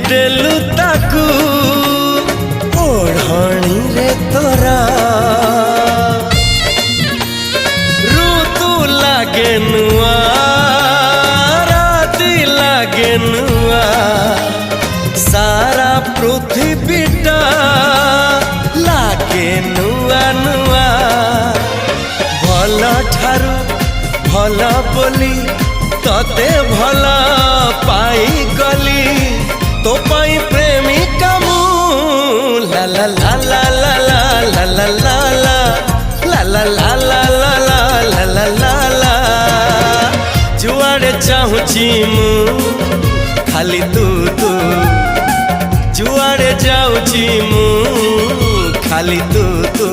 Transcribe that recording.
देलु ताकू ओढ़णी रे तोरा ऋतु लागे नुआ राति लागे नुआ सारा पृथ्वीटा लागे नुआ नुआ भल ठारू भल बोली तते भल पाई गली तो पाई प्रेमिका मु ला ला ला ला ला ला ला ला ला ला ला ला ला ला ला ला ला जुआड़े चाहूची मु खाली तू तू जुआड़े जाऊची मु खाली तू तू।